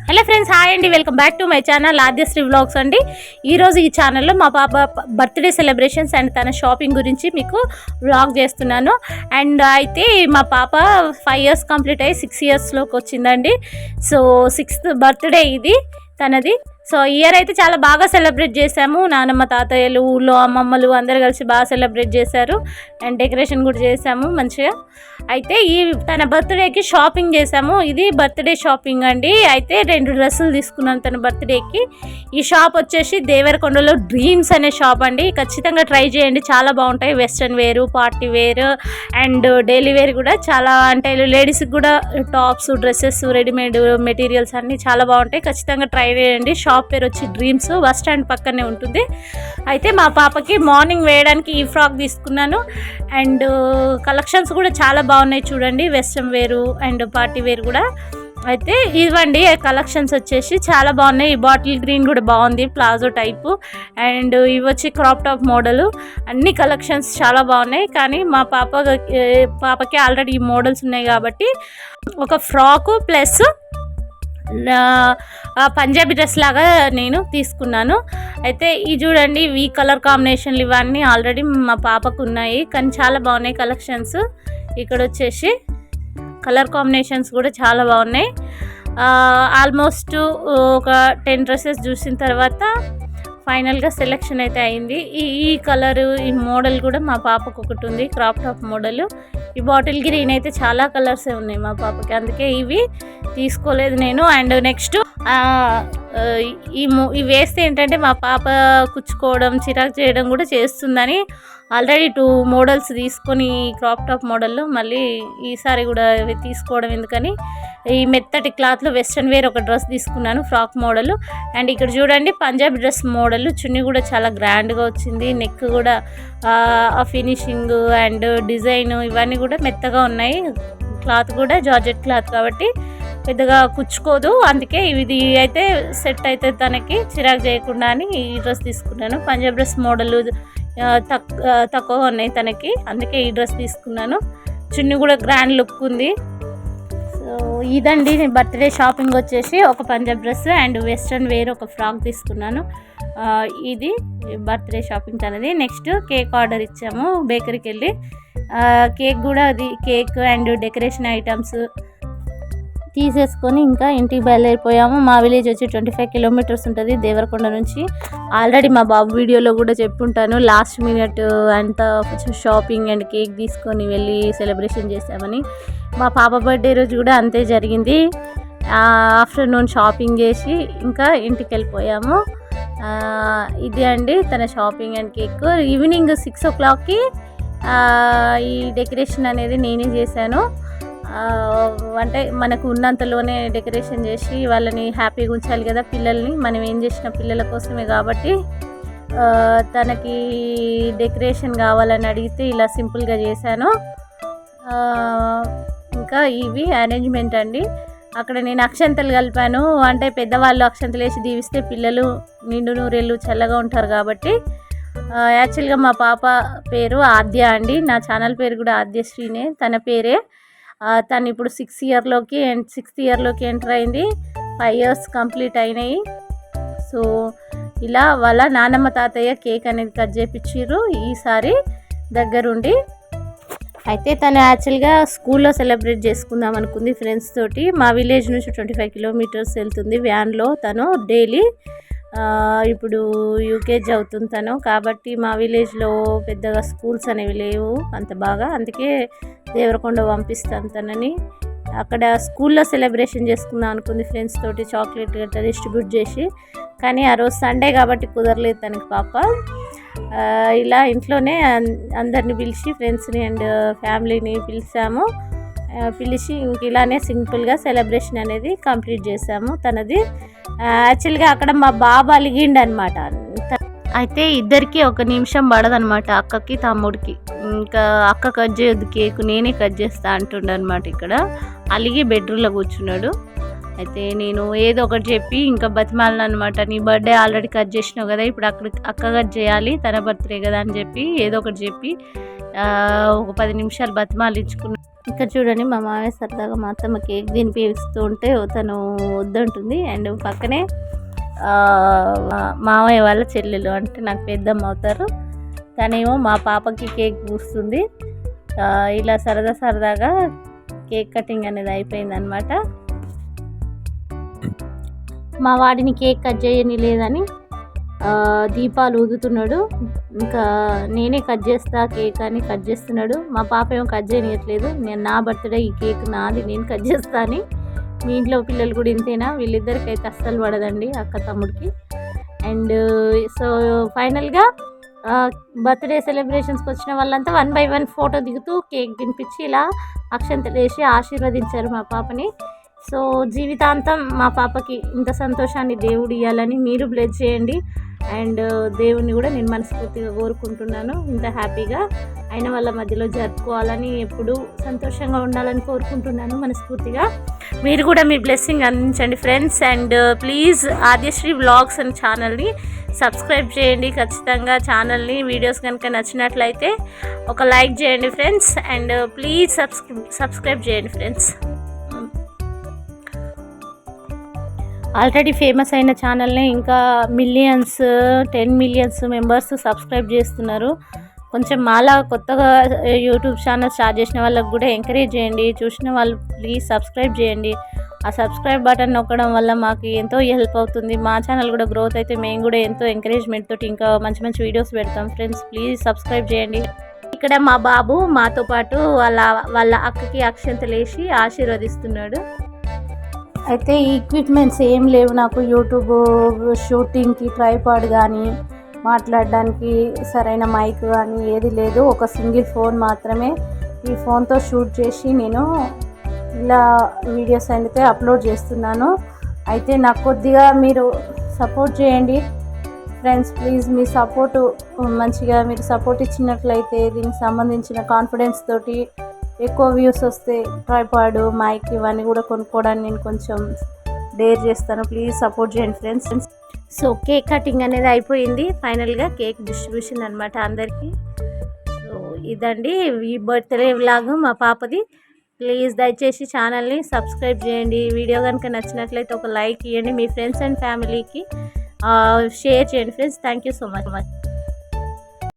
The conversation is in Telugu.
హలో ఫ్రెండ్స్, హాయ్ అండి. Welcome back to my channel Adyasri vlogs అండి. ఈరోజు ఈ ఛానల్లో మా పాప బర్త్డే సెలబ్రేషన్స్ అండ్ తన షాపింగ్ గురించి మీకు వ్లాగ్ చేస్తున్నాను. అండ్ అయితే మా పాప 5 years కంప్లీట్ అయ్యి 6 yearsలోకి వచ్చిందండి. సో 6th బర్త్డే ఇది తనది. సో ఇయర్ అయితే చాలా బాగా సెలబ్రేట్ చేసాము. నానమ్మ, తాతయ్యలు, ఊళ్ళో అమ్మమ్మలు అందరు కలిసి బాగా సెలబ్రేట్ చేశారు. అండ్ డెకరేషన్ కూడా చేసాము మంచిగా. అయితే తన బర్త్డేకి షాపింగ్ చేసాము. ఇది బర్త్డే షాపింగ్ అండి. అయితే 2 డ్రెస్సులు తీసుకున్నాను తన బర్త్డేకి. ఈ షాప్ వచ్చేసి దేవరకొండలో డ్రీమ్స్ అనే షాప్ అండి. ఖచ్చితంగా ట్రై చేయండి, చాలా బాగుంటాయి. Western wear, party wear and daily wear కూడా చాలా, అంటే లేడీస్కి కూడా టాప్స్, డ్రెస్సెస్, రెడీమేడ్ మెటీరియల్స్ అన్నీ చాలా బాగుంటాయి. ఖచ్చితంగా ట్రై చేయండి. షాప్ పేరు వచ్చి డ్రీమ్స్, బస్ స్టాండ్ పక్కనే ఉంటుంది. అయితే మా పాపకి మార్నింగ్ వేయడానికి ఈ ఫ్రాక్ తీసుకున్నాను. అండ్ కలెక్షన్స్ కూడా చాలా బాగున్నాయి చూడండి, వెస్ట్రన్ వేరు అండ్ పార్టీ వేర్ కూడా. అయితే ఇవ్వండి కలెక్షన్స్ వచ్చేసి చాలా బాగున్నాయి. ఈ బాటిల్ గ్రీన్ కూడా బాగుంది, ప్లాజో టైపు. అండ్ ఇవి వచ్చి క్రాప్ టాప్ మోడలు. అన్ని కలెక్షన్స్ చాలా బాగున్నాయి. కానీ మా పాపకి ఆల్రెడీ ఈ మోడల్స్ ఉన్నాయి కాబట్టి ఒక ఫ్రాకు ప్లస్ పంజాబీ డ్రెస్ లాగా నేను తీసుకున్నాను. అయితే ఈ చూడండి, ఈ కలర్ కాంబినేషన్లు ఇవన్నీ ఆల్రెడీ మా పాపకు ఉన్నాయి, కానీ చాలా బాగున్నాయి కలెక్షన్స్. ఇక్కడ వచ్చేసి కలర్ కాంబినేషన్స్ కూడా చాలా బాగున్నాయి. ఆల్మోస్ట్ ఒక 10 డ్రెస్సెస్ చూసిన తర్వాత ఫైనల్గా సెలెక్షన్ అయితే అయింది. ఈ కలరు, ఈ మోడల్ కూడా మా పాపకు ఒకటి ఉంది, క్రాప్ టాప్ మోడల్. ఈ బాటిల్ గ్రీన్ అయితే చాలా కలర్సే ఉన్నాయి మా పాపకి, అందుకే ఇవి తీసుకోలేదు నేను. అండ్ నెక్స్ట్ ఇవి వేస్తే ఏంటంటే మా పాప కుచ్చుకోవడం, చిరాకు చేయడం కూడా చేస్తుందని ఆల్రెడీ 2 మోడల్స్ తీసుకొని క్రాప్ టాప్ మోడల్లో మళ్ళీ ఈసారి కూడా తీసుకోవడం ఎందుకని ఈ మెత్తటి క్లాత్లో వెస్ట్రన్ వేర్ ఒక డ్రెస్ తీసుకున్నాను, ఫ్రాక్ మోడల్. అండ్ ఇక్కడ చూడండి పంజాబీ డ్రెస్ మోడల్. చున్నీ కూడా చాలా గ్రాండ్గా వచ్చింది, నెక్ కూడా ఆ ఫినిషింగ్ అండ్ డిజైన్ ఇవన్నీ కూడా మెత్తగా ఉన్నాయి. క్లాత్ కూడా జార్జెట్ క్లాత్ కాబట్టి పెద్దగా కుచ్చుకోదు, అందుకే ఇది అయితే సెట్ అయితే తనకి చిరాకు చేయకుండా అని ఈ డ్రెస్ తీసుకున్నాను. పంజాబ్ డ్రెస్ మోడల్ తక్కువ ఉన్నాయి తనకి, అందుకే ఈ డ్రెస్ తీసుకున్నాను. చున్నీ కూడా గ్రాండ్ లుక్ ఉంది. సో ఇదండి బర్త్డే షాపింగ్ వచ్చేసి ఒక Punjab dress and western wear ఒక ఫ్రాక్ తీసుకున్నాను. ఇది బర్త్డే షాపింగ్ తనది. నెక్స్ట్ కేక్ ఆర్డర్ ఇచ్చాము బేకరీకి వెళ్ళి. కేక్ కూడా అది కేక్ అండ్ డెకరేషన్ ఐటమ్స్ తీసేసుకొని ఇంకా ఇంటికి బయలుదేరిపోయాము. మా విలేజ్ వచ్చి 25 kilometers ఉంటుంది దేవరకొండ నుంచి. ఆల్రెడీ మా బాబు వీడియోలో కూడా చెప్పుంటాను, లాస్ట్ మినిట్ అంతా కొంచెం షాపింగ్ అండ్ కేక్ తీసుకొని వెళ్ళి సెలబ్రేషన్ చేసామని. మా పాప బర్త్డే రోజు కూడా అంతే జరిగింది. ఆఫ్టర్నూన్ షాపింగ్ చేసి ఇంకా ఇంటికి వెళ్ళిపోయాము. ఇది అండి తన షాపింగ్ అండ్ కేక్. ఈవినింగ్ 6 o'clockకి ఈ డెకరేషన్ అనేది నేనే చేశాను. అంటే మనకు ఉన్నంతలోనే డెకరేషన్ చేసి వాళ్ళని హ్యాపీగా ఉంచాలి కదా పిల్లల్ని, మనం ఏం చేసిన పిల్లల కోసమే కాబట్టి. తనకి డెకరేషన్ కావాలని అడిగితే ఇలా సింపుల్గా చేశాను. ఇంకా ఇవి అరేంజ్మెంట్ అండి. అక్కడ నేను అక్షంతలు కలిపాను, అంటే పెద్దవాళ్ళు అక్షంతలు వేసి దీవిస్తే పిల్లలు నిండు నూరేళ్ళు చల్లగా ఉంటారు కాబట్టి. యాక్చువల్గా మా పాప పేరు ఆద్య అండి, నా ఛానల్ పేరు కూడా ఆద్యశ్రీనే తన పేరే. తను ఇప్పుడు 6th ఇయర్లోకి ఎంటర్ అయింది. 5 years కంప్లీట్ అయినాయి. సో ఇలా వాళ్ళ నానమ్మ, తాతయ్య కేక్ అనేది కట్ చేయించారు ఈసారి దగ్గరుండి. అయితే తను యాక్చువల్గా స్కూల్లో సెలబ్రేట్ చేసుకుందాం అనుకుంది ఫ్రెండ్స్ తోటి. మా విలేజ్ నుంచి 25 kilometers వెళ్తుంది వ్యాన్లో తను డైలీ. ఇప్పుడు యూకేజీ అవుతుంది తను, కాబట్టి మా విలేజ్లో పెద్దగా స్కూల్స్ అనేవి లేవు అంత బాగా, అందుకే దేవరకొండ పంపిస్తాను తనని. అక్కడ స్కూల్లో సెలబ్రేషన్ చేసుకుందాం అనుకుంది ఫ్రెండ్స్ తోటి, చాక్లెట్ గట్రా డిస్ట్రిబ్యూట్ చేసి. కానీ ఆ రోజు సండే కాబట్టి కుదరలేదు తనకి పాప. ఇలా ఇంట్లోనే అందరిని పిలిచి ఫ్రెండ్స్ని అండ్ ఫ్యామిలీని పిలిచి ఇంక ఇలానే సింపుల్గా సెలబ్రేషన్ అనేది కంప్లీట్ చేసాము తనది. యాక్చువల్గా అక్కడ మా బాబు అలిగిండు అనమాట. అయితే ఇద్దరికి 1 నిమిషం పడదనమాట, అక్కకి తమ్ముడికి. ఇంకా అక్క కట్ చేయొద్దు కేక్, నేనే కట్ చేస్తా అంటుండ అనమాట. ఇక్కడ అలిగి బెడ్రూమ్లో కూర్చున్నాడు. అయితే నేను ఏదో ఒకటి చెప్పి ఇంకా బతిమాలను అనమాట. నీ బర్త్డే ఆల్రెడీ కట్ చేసినావు కదా, ఇప్పుడు అక్క కట్ చేయాలి, తన బర్త్డే కదా అని చెప్పి ఏదో ఒకటి చెప్పి ఒక 10 నిమిషాలు బతిమాలించుకున్నాను. ఇక్కడ చూడండి మా మామయ్య సరదాగా మా అత్తమ్మ కేక్ తినిపిస్తూ ఉంటే తను వద్దంటుంది. అండ్ పక్కనే మామయ్య వాళ్ళ చెల్లెలు అంటే నాకు పెద్దమ్మ అవుతారు, తనేమో మా పాపకి కేక్ పూస్తుంది. ఇలా సరదాగా కేక్ కటింగ్ అనేది అయిపోయిందనమాట. మా వాడిని కేక్ కట్ చేయని లేదని దీపాలు ఊదుతున్నాడు. ఇంకా నేనే కట్ చేస్తా కేక్ అని కట్ చేస్తున్నాడు. మా పాప ఏమో కట్ చేయనియట్లేదు. నేను నా బర్త్డే ఈ కేక్ నాది, నేను కట్ చేస్తా అని. మీ ఇంట్లో పిల్లలు కూడా ఇంతేనా? వీళ్ళిద్దరికైతే అస్సలు పడదండి, అక్క తమ్ముడికి. అండ్ సో ఫైనల్గా బర్త్డే సెలబ్రేషన్స్కి వచ్చిన వాళ్ళంతా 1 by 1 ఫోటో దిగుతూ కేక్ తినిపించి ఇలా అక్షంతలు వేసి ఆశీర్వదించారు మా పాపని. సో జీవితాంతం మా పాపకి ఇంత సంతోషాన్ని దేవుడు ఇవ్వాలని మీరు బ్లెస్ చేయండి. అండ్ దేవుణ్ణి కూడా నేను మనస్ఫూర్తిగా కోరుకుంటున్నాను. ఇంత హ్యాపీగా అయిన వాళ్ళ మధ్యలో జరుపుకోవాలని, ఎప్పుడు సంతోషంగా ఉండాలని కోరుకుంటున్నాను మనస్ఫూర్తిగా. మీరు కూడా మీ బ్లెస్సింగ్ అందించండి friends. And please Adyasri vlogs అనే ఛానల్ని సబ్స్క్రైబ్ చేయండి ఖచ్చితంగా. ఛానల్ని వీడియోస్ కనుక నచ్చినట్లయితే ఒక లైక్ చేయండి ఫ్రెండ్స్. అండ్ ప్లీజ్ సబ్స్క్రైబ్ చేయండి ఫ్రెండ్స్. ఆల్రెడీ ఫేమస్ అయిన ఛానల్ని ఇంకా మిలియన్స్ 10 మిలియన్స్ మెంబర్స్ సబ్స్క్రైబ్ చేస్తున్నారు. కొంచెం మాలా కొత్తగా యూట్యూబ్ ఛానల్ స్టార్ట్ చేసిన వాళ్ళకి కూడా ఎంకరేజ్ చేయండి. చూసిన వాళ్ళు ప్లీజ్ సబ్స్క్రైబ్ చేయండి. ఆ సబ్స్క్రైబ్ బటన్ నొక్కడం వల్ల మాకు ఎంతో హెల్ప్ అవుతుంది. మా ఛానల్ కూడా గ్రోత్ అయితే మేము కూడా ఎంతో ఎంకరేజ్మెంట్ తోటి ఇంకా మంచి మంచి వీడియోస్ పెడతాం ఫ్రెండ్స్. ప్లీజ్ సబ్స్క్రైబ్ చేయండి. ఇక్కడ మా బాబు మాతో పాటు వాళ్ళ అక్కకి అక్షంతలు వేసి ఆశీర్వదిస్తున్నాడు. అయితే ఈ ఎక్విప్మెంట్స్ ఏం లేవు నాకు. యూట్యూబ్ షూటింగ్కి ట్రైపాడ్ కానీ, మాట్లాడడానికి సరైన మైక్ కానీ ఏది లేదు. ఒక సింగిల్ ఫోన్ మాత్రమే. ఈ ఫోన్తో షూట్ చేసి నేను ఇలా వీడియోస్ అయితే అప్లోడ్ చేస్తున్నాను. అయితే నాకు కొద్దిగా మీరు సపోర్ట్ చేయండి ఫ్రెండ్స్. ప్లీజ్ మీ సపోర్టు మంచిగా మీరు సపోర్ట్ ఇచ్చినట్లయితే దీనికి సంబంధించిన కాన్ఫిడెన్స్ తోటి ఎక్కువ వ్యూస్ వస్తే ట్రైపాడ్, మైక్ ఇవన్నీ కూడా కొనుక్కోవడానికి నేను కొంచెం డేర్ చేస్తాను. ప్లీజ్ సపోర్ట్ చేయండి ఫ్రెండ్స్. సో కేక్ కటింగ్ అనేది అయిపోయింది. ఫైనల్గా కేక్ డిస్ట్రిబ్యూషన్ అనమాట అందరికీ. సో ఇదండి ఈ బర్త్డే వ్లాగ్ మా పాపది. ప్లీజ్ దయచేసి ఛానల్ని సబ్స్క్రైబ్ చేయండి. వీడియో కనుక నచ్చినట్లయితే ఒక లైక్ ఇవ్వండి. మీ ఫ్రెండ్స్ అండ్ ఫ్యామిలీకి షేర్ చేయండి friends. Thank you so much.